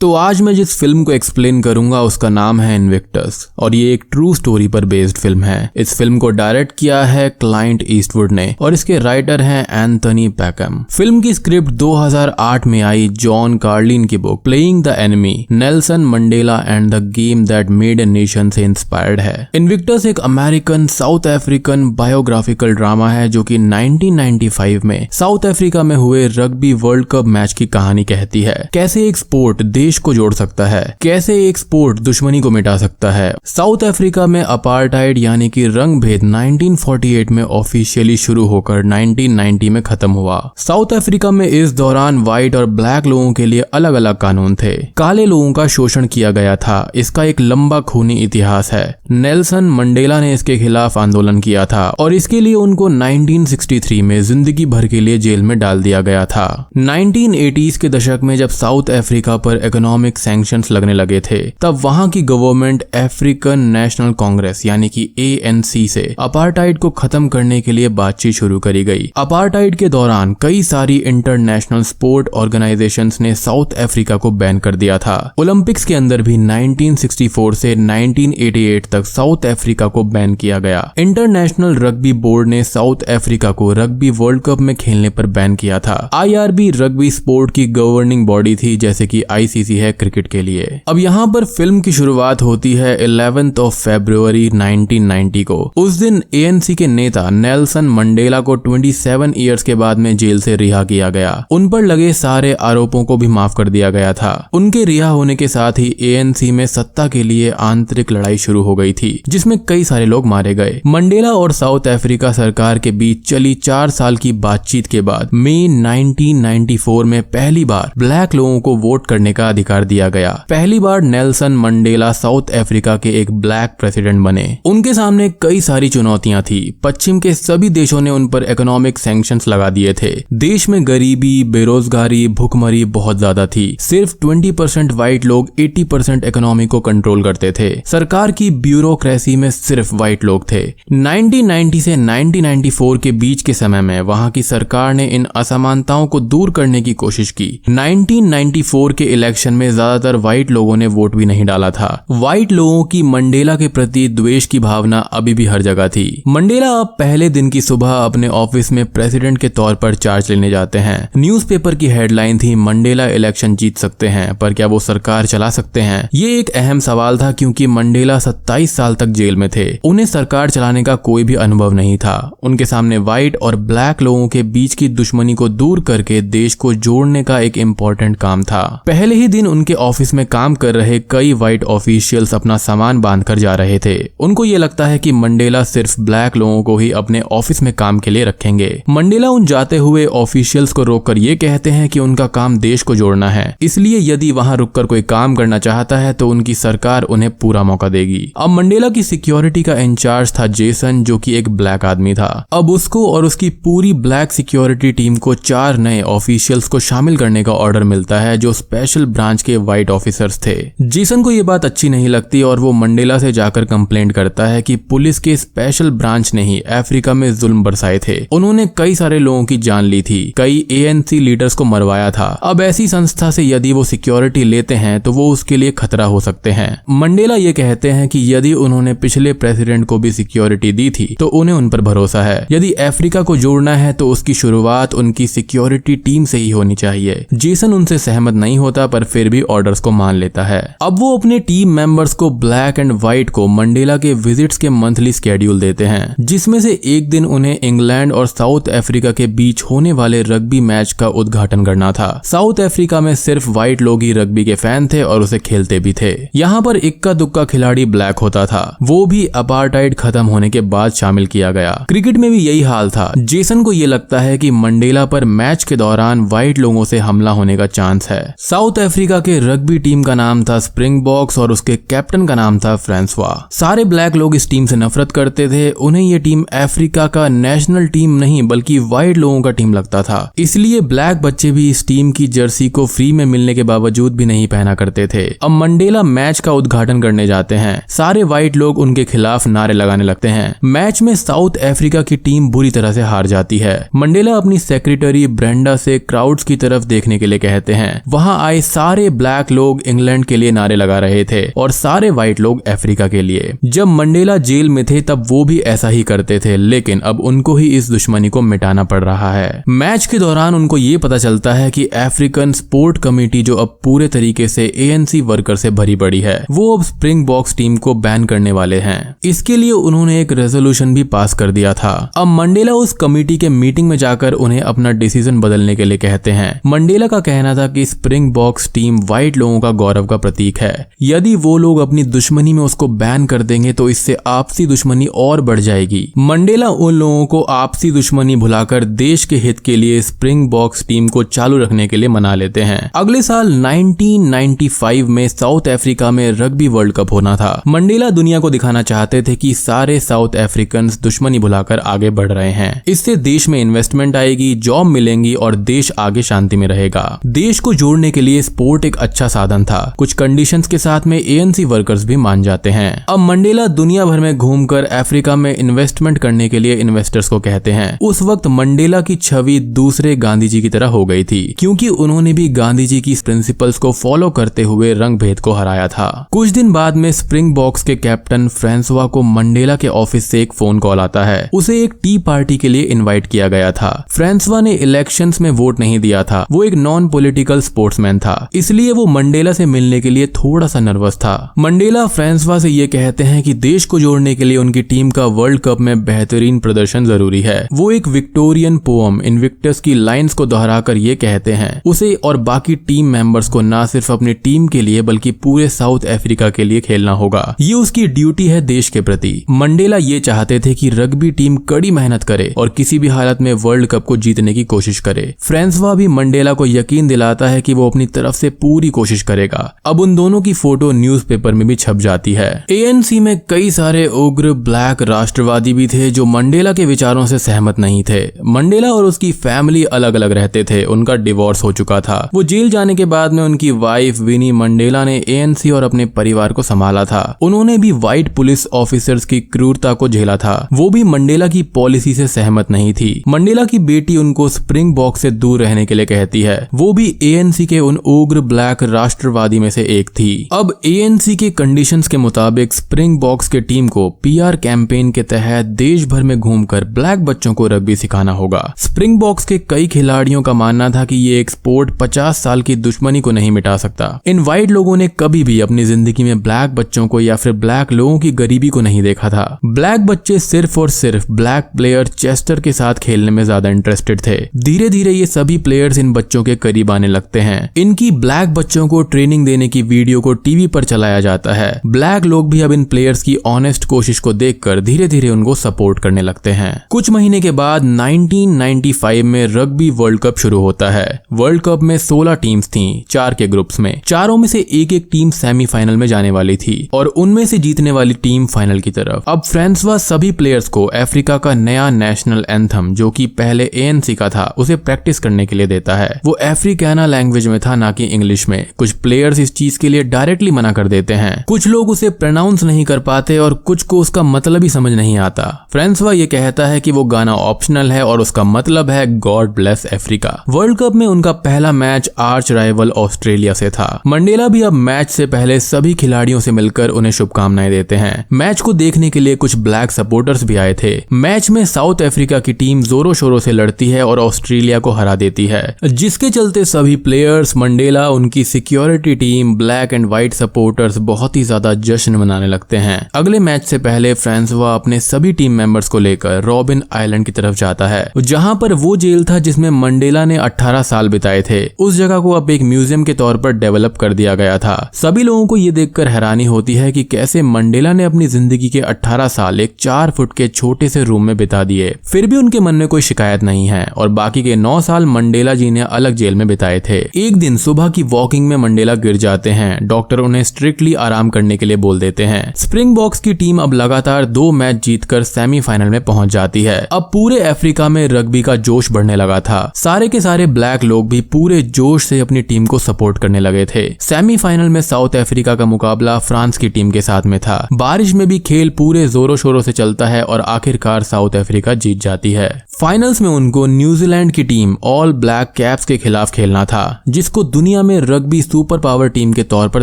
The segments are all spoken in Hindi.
तो आज मैं जिस फिल्म को एक्सप्लेन करूंगा उसका नाम है इन्विक्टस और ये एक ट्रू स्टोरी पर बेस्ड फिल्म है। इस फिल्म को डायरेक्ट किया है क्लाइंट ईस्टवुड ने और इसके राइटर हैं एंथनी पैकम। फिल्म की स्क्रिप्ट 2008 में आई जॉन कार्लिन की book playing the enemy Nelson Mandela and the game that made a nation से इंस्पायर्ड है। इन्विक्टस एक American south African biographical drama है जो कि 1995 में साउथ अफ्रीका में हुए रग्बी वर्ल्ड कप मैच की कहानी कहती है। कैसे एक स्पोर्ट देश को जोड़ सकता है, कैसे एक स्पोर्ट दुश्मनी को मिटा सकता है। साउथ अफ्रीका में अपार्टाइड यानी कि रंग भेद 1948 में ऑफिशियली शुरू होकर 1990 में खत्म हुआ। साउथ अफ्रीका में इस दौरान व्हाइट और ब्लैक लोगों के लिए अलग अलग कानून थे। काले लोगों का शोषण किया गया था। इसका एक लंबा खूनी इतिहास है। नेल्सन मंडेला ने इसके खिलाफ आंदोलन किया था और इसके लिए उनको 1963 में जिंदगी भर के लिए जेल में डाल दिया गया था। 1980s के दशक में जब साउथ अफ्रीका पर इकोनॉमिक सैंक्शंस लगने लगे थे तब वहां की गवर्नमेंट अफ्रीकन नेशनल कांग्रेस यानी कि ANC से अपार्टाइड को खत्म करने के लिए बातचीत शुरू करी गई। अपार्टाइड के दौरान कई सारी इंटरनेशनल स्पोर्ट ऑर्गेनाइजेशंस ने साउथ अफ्रीका को बैन कर दिया था। ओलंपिक्स के अंदर भी 1964 से 1988 तक साउथ अफ्रीका को बैन किया गया। इंटरनेशनल रग्बी बोर्ड ने साउथ अफ्रीका को रग्बी वर्ल्ड कप में खेलने पर बैन किया था। IRB रग्बी स्पोर्ट की गवर्निंग बॉडी थी जैसे कि ICC है क्रिकेट के लिए। अब यहाँ पर फिल्म की शुरुआत होती है 11th of February 1990 को। उस दिन ANC के नेता नेल्सन मंडेला को 27 ईयर्स के बाद में जेल से रिहा किया गया। उन पर लगे सारे आरोपों को भी माफ कर दिया गया था। उनके रिहा होने के साथ ही ANC में सत्ता के लिए आंतरिक लड़ाई शुरू हो गई थी जिसमें कई सारे लोग मारे गए। मंडेला और साउथ अफ्रीका सरकार के बीच चली 4 साल की बातचीत के बाद मई 1994 में पहली बार ब्लैक लोगों को वोट करने का अधिकार दिया गया। पहली बार नेल्सन मंडेला साउथ अफ्रीका के एक ब्लैक प्रेसिडेंट बने। उनके सामने कई सारी चुनौतियां थी। पश्चिम के सभी देशों ने उन पर इकोनॉमिक सैंक्शंस लगा दिए थे। देश में गरीबी, बेरोजगारी, भुखमरी बहुत ज्यादा थी। सिर्फ 20% व्हाइट लोग 80% इकोनॉमी को कंट्रोल करते थे। सरकार की ब्यूरोक्रेसी में सिर्फ व्हाइट लोग थे। 1990 से 1994 के बीच के समय में वहां की सरकार ने इन असमानताओं को दूर करने की कोशिश की। 1994 के इलेक्शन में ज्यादातर व्हाइट लोगों ने वोट भी नहीं डाला था। व्हाइट लोगों की मंडेला के प्रति द्वेष की भावना अभी भी हर जगह थी। मंडेला अब पहले दिन की सुबह अपने ऑफिस में प्रेसिडेंट के तौर पर चार्ज लेने जाते हैं। न्यूज़पेपर की हेडलाइन थी मंडेला इलेक्शन जीत सकते हैं पर क्या वो सरकार चला सकते हैं। ये एक अहम सवाल था क्योंकि मंडेला 27 साल तक जेल में थे। उन्हें सरकार चलाने का कोई भी अनुभव नहीं था। उनके सामने व्हाइट और ब्लैक लोगों के बीच की दुश्मनी को दूर करके देश को जोड़ने का एक इम्पोर्टेंट काम था। पहले ही दिन उनके ऑफिस में काम कर रहे कई व्हाइट ऑफिशियल्स अपना सामान बांध कर जा रहे थे। उनको ये लगता है कि मंडेला सिर्फ ब्लैक लोगों को ही अपने ऑफिस में काम के लिए रखेंगे। मंडेला उन जाते हुए ऑफिशियल्स को रोककर ये कहते हैं कि उनका काम देश को जोड़ना है, इसलिए यदि वहां रुककर कोई काम करना चाहता है तो उनकी सरकार उन्हें पूरा मौका देगी। अब मंडेला की सिक्योरिटी का इंचार्ज था जेसन जो कि एक ब्लैक आदमी था। अब उसको और उसकी पूरी ब्लैक सिक्योरिटी टीम को 4 नए ऑफिशियल्स को शामिल करने का ऑर्डर मिलता है जो स्पेशल ब्रांच के व्हाइट ऑफिसर्स थे। जेसन को ये बात अच्छी नहीं लगती और वो मंडेला से जाकर कंप्लेंट करता है कि पुलिस के स्पेशल ब्रांच ने ही अफ्रीका में जुल्म बरसाए थे। उन्होंने कई सारे लोगों की जान ली थी, कई ANC लीडर्स को मरवाया था। अब ऐसी संस्था से यदि वो सिक्योरिटी लेते हैं तो वो उसके लिए खतरा हो सकते हैं। मंडेला ये कहते हैं कि यदि उन्होंने पिछले प्रेसिडेंट को भी सिक्योरिटी दी थी तो उन्हें उन पर भरोसा है। यदि अफ्रीका को जोड़ना है तो उसकी शुरुआत उनकी सिक्योरिटी टीम से ही होनी चाहिए। जेसन उनसे सहमत नहीं होता पर फिर भी ऑर्डर्स को मान लेता है। अब वो अपने टीम मेंबर्स को ब्लैक एंड व्हाइट को मंडेला के विजिट्स के मंथली स्केड्यूल देते हैं जिसमें से एक दिन उन्हें इंग्लैंड और साउथ अफ्रीका के बीच होने वाले रग्बी मैच का उद्घाटन करना था। साउथ अफ्रीका में सिर्फ व्हाइट लोग ही रग्बी के फैन थे और उसे खेलते भी थे। यहाँ पर इक्का दुक्का खिलाड़ी ब्लैक होता था, वो भी अपार्टाइड खत्म होने के बाद शामिल किया गया। क्रिकेट में भी यही हाल था। जेसन को ये लगता है कि मंडेला पर मैच के दौरान व्हाइट लोगों से हमला होने का चांस है। साउथ अफ्रीका के रग्बी टीम का नाम था स्प्रिंगबॉक्स और उसके कैप्टन का नाम था फ्रांसवा। सारे ब्लैक लोग इस टीम से नफरत करते थे। उन्हें ये टीम अफ्रीका का नेशनल टीम नहीं बल्कि व्हाइट लोगों का टीम लगता था। इसलिए ब्लैक बच्चे भी इस टीम की जर्सी को फ्री में मिलने के बावजूद भी नहीं पहना करते थे। अब मंडेला मैच का उद्घाटन करने जाते हैं। सारे व्हाइट लोग उनके खिलाफ नारे लगाने लगते हैं। मैच में साउथ अफ्रीका की टीम बुरी तरह से हार जाती है। मंडेला अपनी सेक्रेटरी ब्रेंडा से क्राउड्स की तरफ देखने के लिए कहते हैं। वहां आए सारे सारे ब्लैक लोग इंग्लैंड के लिए नारे लगा रहे थे और सारे व्हाइट लोग अफ्रीका के लिए। जब मंडेला जेल में थे तब वो भी ऐसा ही करते थे, लेकिन अब उनको ही इस दुश्मनी को मिटाना पड़ रहा है। मैच के दौरान उनको ये पता चलता है कि अफ्रीकन स्पोर्ट कमेटी, जो अब पूरे तरीके से ANC वर्कर से भरी पड़ी है, वो अब स्प्रिंगबॉक्स टीम को बैन करने वाले हैं। इसके लिए उन्होंने एक रेजोल्यूशन भी पास कर दिया था। अब मंडेला उस कमेटी के मीटिंग में जाकर उन्हें अपना डिसीजन बदलने के लिए कहते हैं। मंडेला का कहना था कि स्प्रिंगबॉक्स टीम व्हाइट लोगों का गौरव का प्रतीक है। यदि वो लोग अपनी दुश्मनी में उसको बैन कर देंगे तो इससे आपसी दुश्मनी और बढ़ जाएगी। मंडेला उन लोगों को आपसी दुश्मनी भुलाकर देश के हित के लिए स्प्रिंगबॉक्स टीम को चालू रखने के लिए मना लेते हैं। अगले साल 1995 में साउथ अफ्रीका में रग्बी वर्ल्ड कप होना था। मंडेला दुनिया को दिखाना चाहते थे कि सारे साउथ अफ्रीकन दुश्मनी भुलाकर आगे बढ़ रहे हैं। इससे देश में इन्वेस्टमेंट आएगी, जॉब मिलेंगी और देश आगे शांति में रहेगा। देश को जोड़ने के लिए स्पोर्ट एक अच्छा साधन था। कुछ कंडीशंस के साथ में ANC वर्कर्स भी मान जाते हैं। अब मंडेला दुनिया भर में घूमकर अफ्रीका में इन्वेस्टमेंट करने के लिए इन्वेस्टर्स को कहते हैं। उस वक्त मंडेला की छवि दूसरे गांधी जी की तरह हो गई थी, क्योंकि उन्होंने भी गांधी जी की प्रिंसिपल्स को फॉलो करते हुए रंग भेद को हराया था। कुछ दिन बाद में स्प्रिंगबॉक्स के कैप्टन फ्रांसवा को मंडेला के ऑफिस से एक फोन कॉल आता है। उसे एक टी पार्टी के लिए इनवाइट किया गया था। फ्रांसवा ने इलेक्शंस में वोट नहीं दिया था, वो एक नॉन पॉलिटिकल स्पोर्ट्समैन था, इसलिए वो मंडेला से मिलने के लिए थोड़ा सा नर्वस था। मंडेला फ्रांसवा से ये कहते हैं कि देश को जोड़ने के लिए उनकी टीम का वर्ल्ड कप में बेहतरीन प्रदर्शन जरूरी है। वो एक विक्टोरियन पोएम इनविक्टस की लाइंस को दोहराकर ये कहते हैं उसे और बाकी टीम मेंबर्स को ना सिर्फ अपनी टीम के लिए बल्कि पूरे साउथ अफ्रीका के लिए खेलना होगा। ये उसकी ड्यूटी है देश के प्रति। मंडेला ये चाहते थे कि रग्बी टीम कड़ी मेहनत करे और किसी भी हालत में वर्ल्ड कप को जीतने की कोशिश करे। फ्रांसवा भी मंडेला को यकीन दिलाता है कि वो अपनी तरफ से पूरी कोशिश करेगा। अब उन दोनों की फोटो न्यूज़पेपर में भी छप जाती है। ANC में कई सारे उग्र ब्लैक राष्ट्रवादी भी थे जो मंडेला के विचारों से सहमत नहीं थे। मंडेला और उसकी फैमिली अलग अलग रहते थे, उनका डिवोर्स हो चुका था। वो जेल जाने के बाद में उनकी वाइफ विनी मंडेला ने ANC और अपने परिवार को संभाला था। उन्होंने भी व्हाइट पुलिस ऑफिसर्स की क्रूरता को झेला था। वो भी मंडेला की पॉलिसी से सहमत नहीं थी। मंडेला की बेटी उनको स्प्रिंगबॉक्स से दूर रहने के लिए कहती है। वो भी ANC के उन उग्र ब्लैक राष्ट्रवादी में से एक थी। अब ANC के कंडीशंस के मुताबिक स्प्रिंगबॉक्स के टीम को PR कैंपेन के तहत देश भर में घूमकर ब्लैक बच्चों को रग्बी सिखाना होगा। स्प्रिंगबॉक्स के कई खिलाड़ियों का मानना था कि ये एक स्पोर्ट 50 साल की दुश्मनी को नहीं मिटा सकता। इन व्हाइट लोगों ने कभी भी अपनी जिंदगी में ब्लैक बच्चों को या फिर ब्लैक लोगों की गरीबी को नहीं देखा था। ब्लैक बच्चे सिर्फ और सिर्फ ब्लैक प्लेयर चेस्टर के साथ खेलने में ज्यादा इंटरेस्टेड थे। धीरे धीरे ये सभी प्लेयर्स इन बच्चों के करीब आने लगते हैं। इनकी ब्लैक बच्चों को ट्रेनिंग देने की वीडियो को टीवी पर चलाया जाता है। ब्लैक लोग भी अब इन प्लेयर्स की ऑनेस्ट कोशिश को देखकर धीरे धीरे उनको सपोर्ट करने लगते हैं। कुछ महीने के बाद 1995 में रग्बी वर्ल्ड कप शुरू होता है। वर्ल्ड कप में 16 टीम्स थीं, 4 के ग्रुप्स में। चारों में से एक एक टीम सेमीफाइनल में जाने वाली थी और उनमें से जीतने वाली टीम फाइनल की तरफ। अब फ्रांसवा सभी प्लेयर्स को अफ्रीका का नया नेशनल एंथम, जो कि पहले ANC का था, उसे प्रैक्टिस करने के लिए देता है। वो अफ्रीकाना लैंग्वेज में था, ना कि इंग्लिश में। कुछ प्लेयर्स इस चीज के लिए डायरेक्टली मना कर देते हैं। कुछ लोग उसे प्रोनाउंस नहीं कर पाते और कुछ को उसका मतलब ही समझ नहीं आता। फ्रांसवा ये कहता है कि वो गाना ऑप्शनल है और उसका मतलब है God bless Africa. World cup में उनका पहला मैच आर्च राइवल ऑस्ट्रेलिया से था। मंडेला भी अब मैच से पहले सभी खिलाड़ियों से मिलकर उन्हें शुभकामनाएं देते हैं। मैच को देखने के लिए कुछ ब्लैक सपोर्टर्स भी आए थे। मैच में साउथ अफ्रीका की टीम जोरों शोरों से लड़ती है और ऑस्ट्रेलिया को हरा देती है, जिसके चलते सभी प्लेयर्स, मंडेला, उनकी security team, black and white supporters बहुत ही ज्यादा जश्न मनाने लगते हैं। अगले मैच से पहले फ्रांसवा अपने सभी टीम मेंबर्स को लेकर रॉबिन आइलैंड की तरफ जाता है, जहां पर वो जेल था जिसमें मंडेला ने 18 साल बिताए थे। उस जगह को अब एक म्यूजियम के तौर पर डेवलप कर दिया गया था। सभी लोगों को ये देखकर हैरानी होती है कि कैसे मंडेला ने अपनी जिंदगी के 18 साल एक 4 फुट के छोटे से रूम में बिता दिए। फिर भी उनके मन में कोई शिकायत नहीं है और बाकी के 9 साल मंडेला जी ने अलग जेल में बिताए थे। एक दिन सुबह की वॉकिंग में मंडेला गिर जाते हैं। डॉक्टर उन्हें स्ट्रिक्टली आराम करने के लिए बोल देते हैं। स्प्रिंगबॉक्स की टीम अब लगातार 2 मैच जीतकर सेमीफाइनल में पहुंच जाती है। अब पूरे अफ्रीका में रग्बी का जोश बढ़ने लगा था। सारे के सारे ब्लैक लोग भी पूरे जोश से अपनी टीम को सपोर्ट करने लगे थे। सेमीफाइनल में साउथ अफ्रीका का मुकाबला फ्रांस की टीम के साथ में था। बारिश में भी खेल पूरे जोरों शोरों से चलता है और आखिरकार साउथ अफ्रीका जीत जाती है। फाइनल्स में उनको न्यूजीलैंड की टीम ऑल ब्लैक कैप्स के खिलाफ खेलना था, जिसको दुनिया दुनिया में रग्बी सुपर पावर टीम के तौर पर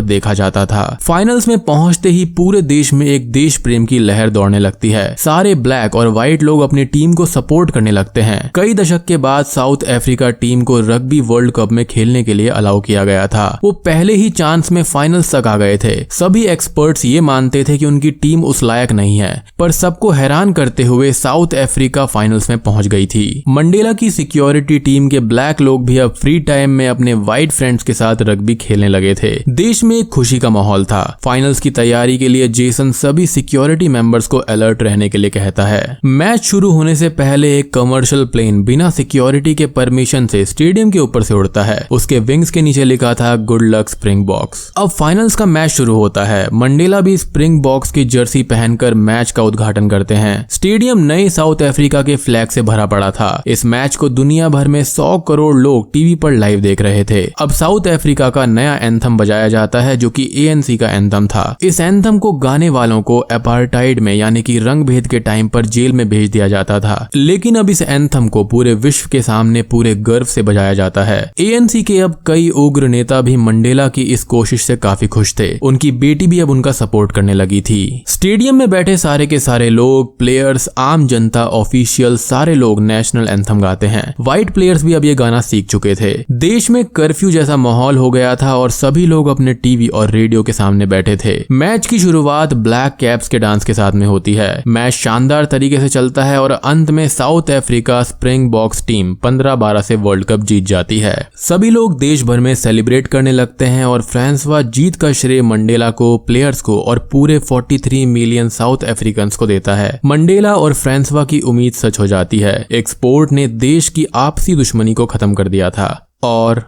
देखा जाता था। फाइनल्स में पहुंचते ही पूरे देश में एक देश प्रेम की लहर दौड़ने लगती है। सारे ब्लैक और व्हाइट लोग अपनी टीम को सपोर्ट करने लगते हैं। कई दशक के बाद साउथ अफ्रीका टीम को रग्बी वर्ल्ड कप में खेलने के लिए अलाउ किया गया था। वो पहले ही चांस में फाइनल्स तक आ गए थे। सभी एक्सपर्ट्स ये मानते थे कि उनकी टीम उस लायक नहीं है, पर सबको हैरान करते हुए साउथ अफ्रीका फाइनल्स में पहुंच गई थी। मंडेला की सिक्योरिटी टीम के ब्लैक लोग भी अब फ्री टाइम में अपने व्हाइट फ्रेंड्स के साथ रग्बी खेलने लगे थे। देश में एक खुशी का माहौल था। फाइनल्स की तैयारी के लिए जेसन सभी सिक्योरिटी मेंबर्स को अलर्ट रहने के लिए कहता है। मैच शुरू होने से पहले एक कमर्शियल प्लेन बिना सिक्योरिटी के परमिशन से स्टेडियम के ऊपर से उड़ता है। उसके विंग्स के नीचे लिखा था गुड लक स्प्रिंगबॉक्स। अब फाइनल्स का मैच शुरू होता है। मंडेला भी स्प्रिंगबॉक्स की जर्सी पहनकर मैच का उद्घाटन करते हैं। स्टेडियम नए साउथ अफ्रीका के फ्लैग से भरा पड़ा था। इस मैच को दुनिया भर में 100 करोड़ लोग टीवी पर लाइव देख रहे थे। अब साउथ अफ्रीका का नया एंथम बजाया जाता है, जो कि ANC का एंथम था। इस एंथम को गाने वालों को अपार्टाइड में यानी कि रंग भेद के टाइम पर जेल में भेज दिया जाता था, लेकिन अब इस एंथम को पूरे विश्व के सामने पूरे गर्व से बजाया जाता है। ANC के अब कई उग्र नेता भी मंडेला की इस कोशिश से काफी खुश थे। उनकी बेटी भी अब उनका सपोर्ट करने लगी थी। स्टेडियम में बैठे सारे के सारे लोग, प्लेयर्स, आम जनता, ऑफिशियल, सारे लोग नेशनल एंथम गाते हैं। व्हाइट प्लेयर्स भी अब ये गाना सीख चुके थे। देश में कर्फ्यू जैसा माहौल हो गया था और सभी लोग अपने टीवी और रेडियो के सामने बैठे थे। मैच की शुरुआत ब्लैक कैप्स के डांस के साथ में होती है। मैच शानदार तरीके से चलता है और अंत में साउथ अफ्रीका स्प्रिंगबॉक्स टीम 15-12 से वर्ल्ड कप जीत जाती है। सभी लोग देश भर में सेलिब्रेट करने लगते हैं और फ्रांसवा जीत का श्रेय मंडेला को, प्लेयर्स को और पूरे 43 मिलियन साउथ अफ्रीकन्स को देता है। मंडेला और फ्रांसवा की उम्मीद सच हो जाती है। एक स्पोर्ट ने देश की आपसी दुश्मनी को खत्म कर दिया था और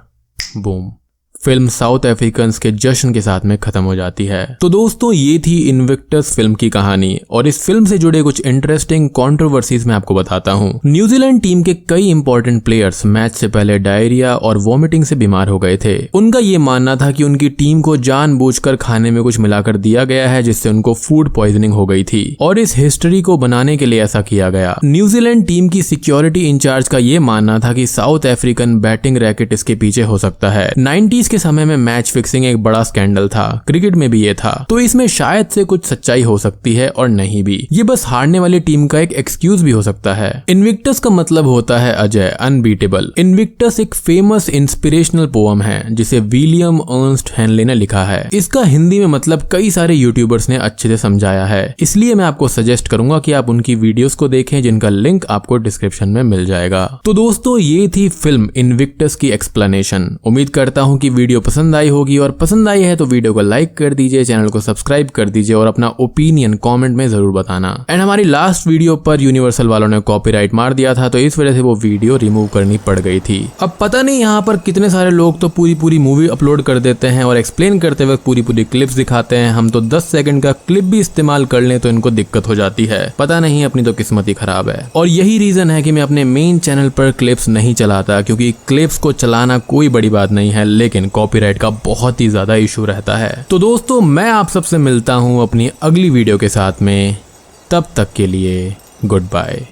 बूम, फिल्म साउथ अफ्रीकन्स के जश्न के साथ में खत्म हो जाती है। तो दोस्तों, ये थी इन्विक्टस फिल्म की कहानी और इस फिल्म से जुड़े कुछ इंटरेस्टिंग कंट्रोवर्सीज मैं आपको बताता हूँ। न्यूजीलैंड टीम के कई इंपॉर्टेंट प्लेयर्स मैच से पहले डायरिया और वॉमिटिंग से बीमार हो गए थे। उनका ये मानना था कि उनकी टीम को जानबूझकर खाने में कुछ मिलाकर दिया गया है, जिससे उनको फूड पॉइजनिंग हो गई थी और इस हिस्ट्री को बनाने के लिए ऐसा किया गया। न्यूजीलैंड टीम की सिक्योरिटी इंचार्ज का ये मानना था कि साउथ अफ्रीकन बैटिंग रैकेट इसके पीछे हो सकता है। 90s के समय में मैच फिक्सिंग एक बड़ा स्कैंडल था। क्रिकेट में भी ये था, तो इसमें शायद से कुछ सच्चाई हो सकती है और नहीं भी। ये बस हारने वाली टीम का एक एक्सक्यूज भी हो सकता है। इन्विक्टस का मतलब होता है अजय, अनबीटेबल। इन्विक्टस एक फेमस इंस्पिरेशनल पोएम है जिसे विलियम अर्नस्ट हेनले ने लिखा है। इसका हिंदी में मतलब कई सारे यूट्यूबर्स ने अच्छे से समझाया है, इसलिए मैं आपको सजेस्ट करूंगा कि आप उनकी वीडियोस को देखें, जिनका लिंक आपको डिस्क्रिप्शन में मिल जाएगा। तो दोस्तों, ये थी फिल्म इन्विक्टस की एक्सप्लेनेशन। उम्मीद करता हूँ कि वीडियो पसंद आई होगी और पसंद आई है तो वीडियो को लाइक कर दीजिए, चैनल को सब्सक्राइब कर दीजिए और अपना ओपिनियन कमेंट में जरूर बताना। एंड हमारी लास्ट वीडियो पर यूनिवर्सल वालों ने कॉपीराइट मार दिया था, तो इस वजह से वो वीडियो रिमूव करनी पड़ गई थी। अब पता नहीं यहाँ पर कितने सारे लोग तो पूरी मूवी अपलोड कर देते हैं और एक्सप्लेन करते वक्त पूरी क्लिप्स दिखाते हैं। हम तो 10 सेकंड का क्लिप भी इस्तेमाल कर लें तो इनको दिक्कत हो जाती है। पता नहीं, अपनी तो किस्मत ही खराब है। और यही रीजन है कि मैं अपने मेन चैनल पर क्लिप्स नहीं चलाता, क्योंकि क्लिप्स को चलाना कोई बड़ी बात नहीं है, लेकिन कॉपीराइट का बहुत ही ज्यादा इशू रहता है। तो दोस्तों, मैं आप सबसे मिलता हूं अपनी अगली वीडियो के साथ में। तब तक के लिए गुड बाय।